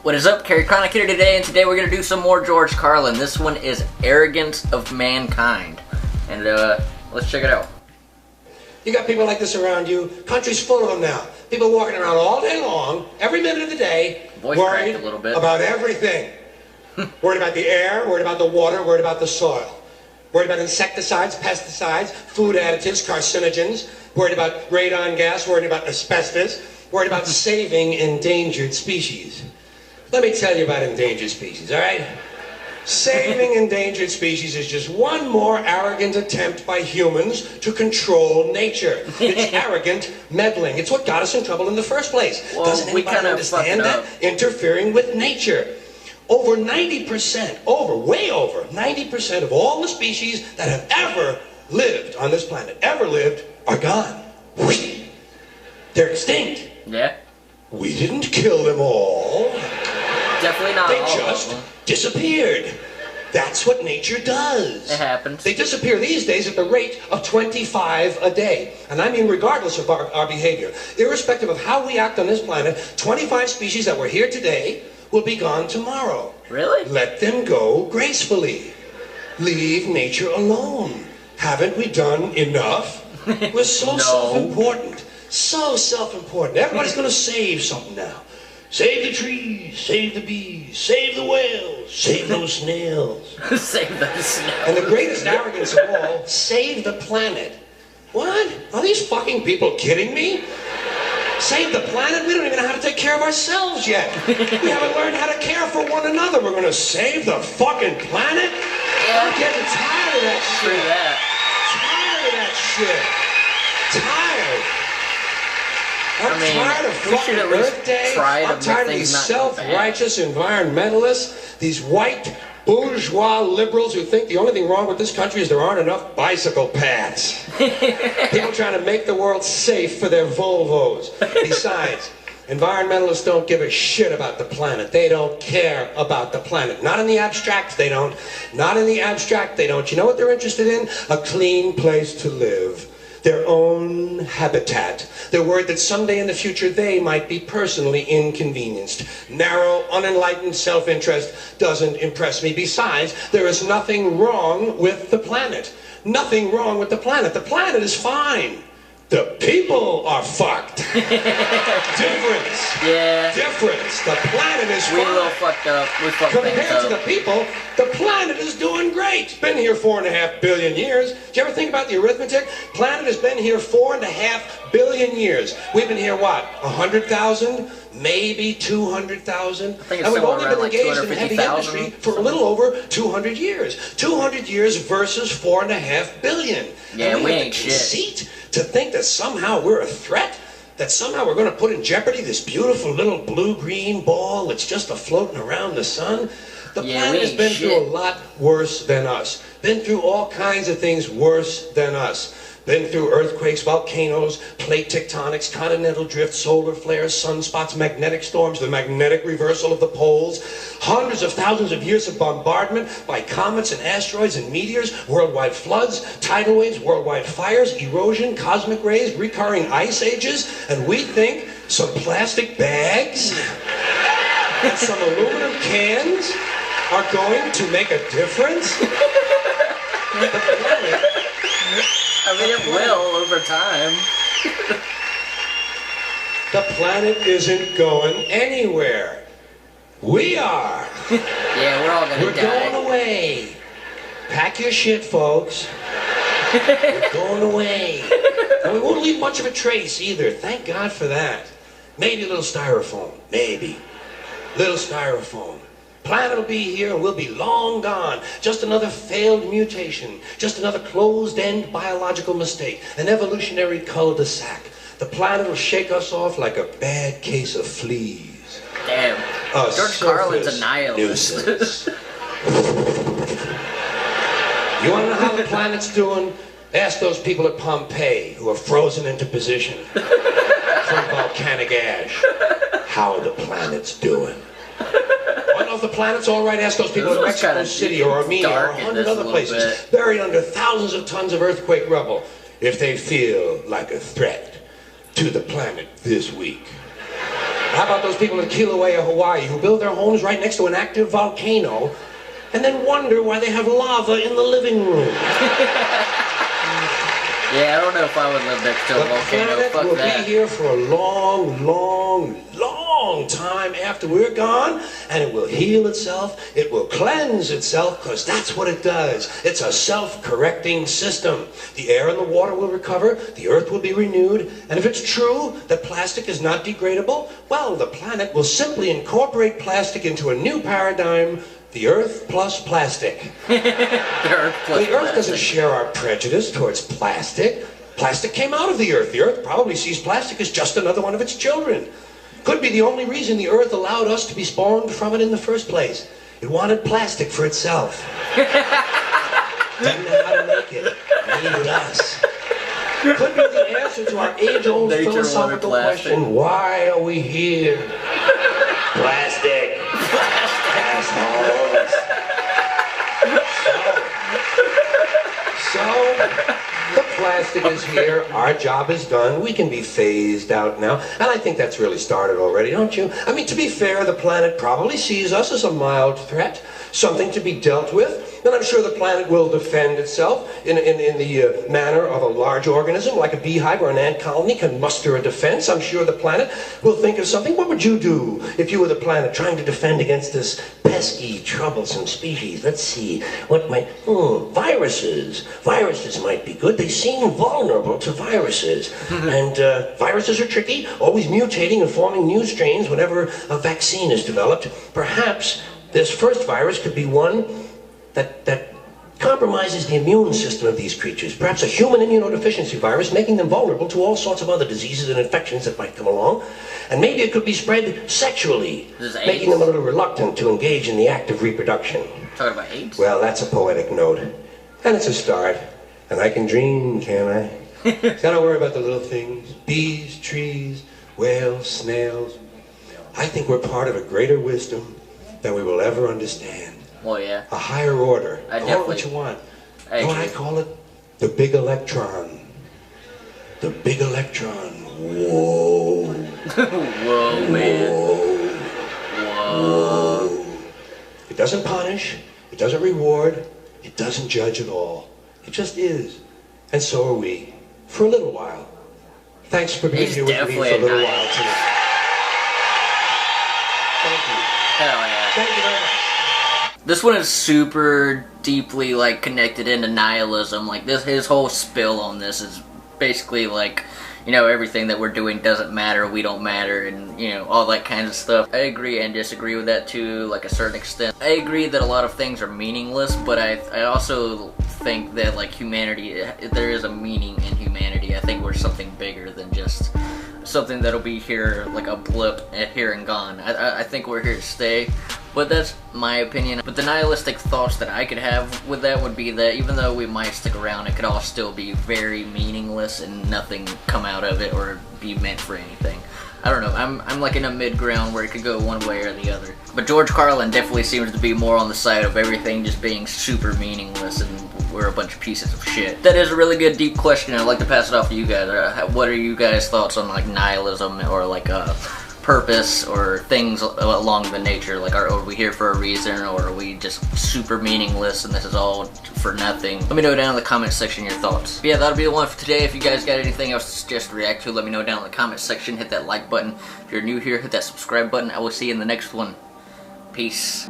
What is up, Carlin here today, and today we're going to do some more George Carlin. This one is Arrogance of Mankind. And let's check it out. You got people like this around you. Country's full of them now. People walking around all day long, every minute of the day, Voice worried cracked a little bit. about everything. Worried about the air, worried about the water, worried about the soil. Worried about insecticides, pesticides, food additives, carcinogens. Worried about radon gas, worried about asbestos. Worried about saving endangered species. Let me tell you about endangered species, all right? Saving endangered species is just one more arrogant attempt by humans to control nature. It's arrogant meddling. It's what got us in trouble in the first place. Well, Doesn't anybody understand that? Interfering with nature. Over 90%, way over 90% of all the species that have ever lived on this planet, are gone. They're extinct. Yeah. We didn't kill them all. Definitely not They all just of them. disappeared. That's what nature does. It happens. They disappear these days at the rate of 25 a day. And I mean regardless of our behavior. Irrespective of how we act on this planet, 25 species that were here today will be gone tomorrow. Really? Let them go gracefully. Leave nature alone. Haven't we done enough? We're so No. self-important. So self-important. Everybody's going to save something now. Save the trees, save the bees, save the whales, save those snails. Save those snails. And the greatest arrogance of all, save the planet. What? Are these fucking people kidding me? Save the planet? We don't even know how to take care of ourselves yet. We haven't learned how to care for one another. We're going to save the fucking planet? Yeah. I'm getting tired of that True shit. that. Tired of that shit. Tired. I'm tired of we should fucking at least Earth Day. try to I'm tired of make these things not go bad. self-righteous environmentalists, these white bourgeois liberals who think the only thing wrong with this country is there aren't enough bicycle paths. People trying to make the world safe for their Volvos. Besides, environmentalists don't give a shit about the planet. They don't care about the planet. Not in the abstract, they don't. Not in the abstract, they don't. You know what they're interested in? A clean place to live. Their own habitat. They're worried that someday in the future they might be personally inconvenienced. Narrow, unenlightened self-interest doesn't impress me. Besides, there is nothing wrong with the planet. Nothing wrong with the planet. The planet is fine. The people are fucked. Difference. Yeah. Difference. The planet is fine. We a little fucked up. We fucked things Compared to up. the people, the planet is doing great. Been here 4.5 billion years. Did you ever think about the arithmetic? Planet has been here 4.5 billion years. We've been here, what, 100,000? Maybe 200,000? I think it's And we've somewhere only around been like engaged in heavy 250,000. industry for a little over 200 years. 200 years versus 4.5 billion. Yeah, And we have ain't the shit. conceit to think that somehow we're a threat? That somehow we're going to put in jeopardy this beautiful little blue-green ball that's just floating around the sun? The Yeah, planet we has ain't been shit. through a lot worse than us. Been through all kinds of things worse than us. Been through earthquakes, volcanoes, plate tectonics, continental drift, solar flares, sunspots, magnetic storms, the magnetic reversal of the poles, hundreds of thousands of years of bombardment by comets and asteroids and meteors, worldwide floods, tidal waves, worldwide fires, erosion, cosmic rays, recurring ice ages, and we think some plastic bags and some aluminum cans are going to make a difference? The planet, I mean, it will over time. the planet isn't going anywhere. We are. Yeah, we're all gonna We're die. going away. Pack your shit, folks. We're going away. And we won't leave much of a trace either. Thank God for that. Maybe a little styrofoam. Maybe. Little styrofoam. Planet will be here and we'll be long gone. Just another failed mutation. Just another closed-end biological mistake. An evolutionary cul-de-sac. The planet will shake us off like a bad case of fleas. Damn. George Carlin's a nihilist. Nuisance. You want to know how the planet's doing? Ask those people at Pompeii who are frozen into position from volcanic ash how the planet's doing. Want to know if the planet's all right? Ask those people in This one's Mexico kinda City or Armenia or dark in 100 this other little places bit. buried under thousands of tons of earthquake rubble if they feel like a threat to the planet this week. How about those people in Kilauea, Hawaii, who build their homes right next to an active volcano and then wonder why they have lava in the living room? Yeah, I don't know if I would live next to a volcano. The Fuck planet will that. be here for a long, long, long time after we're gone, and it will heal itself, it will cleanse itself, because that's what it does. It's a self-correcting system. The air and the water will recover, the earth will be renewed, and if it's true that plastic is not degradable, well, the planet will simply incorporate plastic into a new paradigm. The Earth plus plastic. The Earth doesn't share our prejudice towards plastic. Plastic came out of the Earth. The Earth probably sees plastic as just another one of its children. Could be the only reason the Earth allowed us to be spawned from it in the first place. It wanted plastic for itself. Didn't know how to make it. Needed us. Could be the answer to our age-old philosophical question, why are we here? Plastic. Assholes. So, the plastic is here, our job is done, we can be phased out now, and I think that's really started already, don't you? I mean, to be fair, the planet probably sees us as a mild threat, something to be dealt with, and I'm sure the planet will defend itself in the manner of a large organism, like a beehive or an ant colony can muster a defense. I'm sure the planet will think of something. What would you do if you were the planet trying to defend against this pesky, troublesome species? Let's see, what might... viruses. Viruses might be good. They seem vulnerable to viruses. And viruses are tricky, always mutating and forming new strains whenever a vaccine is developed. Perhaps this first virus could be one that compromises the immune system of these creatures. Perhaps a human immunodeficiency virus, making them vulnerable to all sorts of other diseases and infections that might come along. And maybe it could be spread sexually, making them a little reluctant to engage in the act of reproduction. Talking about AIDS? Well, that's a poetic note. And it's a start. And I can dream, can I? Gotta worry about the little things. Bees, trees, whales, snails. I think we're part of a greater wisdom than we will ever understand. Well, yeah. A higher order. I Call it what you want. You know what I call it? The big electron. The big electron. Whoa. Whoa, man. Whoa. It doesn't punish. It doesn't reward. It doesn't judge at all. It just is. And so are we. For a little while. Thanks for being here with me for a little while tonight. Thank you. Hell yeah. Thank you very much. This one is super deeply, like, connected into nihilism. Like, his whole spill on this is basically, like, you know, everything that we're doing doesn't matter, we don't matter, and, you know, all that kind of stuff. I agree and disagree with that, too, like, a certain extent. I agree that a lot of things are meaningless, but I also think that, like, humanity, there is a meaning in humanity. I think we're something bigger than just something that'll be here, like a blip, here and gone. I think we're here to stay. But that's my opinion. But the nihilistic thoughts that I could have with that would be that even though we might stick around, it could all still be very meaningless and nothing come out of it or be meant for anything. I don't know, I'm like in a mid-ground where it could go one way or the other. But George Carlin definitely seems to be more on the side of everything just being super meaningless and we're a bunch of pieces of shit. That is a really good deep question, and I'd like to pass it off to you guys. What are you guys' thoughts on like nihilism or like purpose or things along the nature? Like, are we here for a reason, or are we just super meaningless and this is all for nothing? Let me know down in the comment section your thoughts. But yeah, that'll be the one for today. If you guys got anything else to suggest to react to, let me know down in the comment section. Hit that like button. If you're new here, hit that subscribe button. I will see you in the next one. Peace.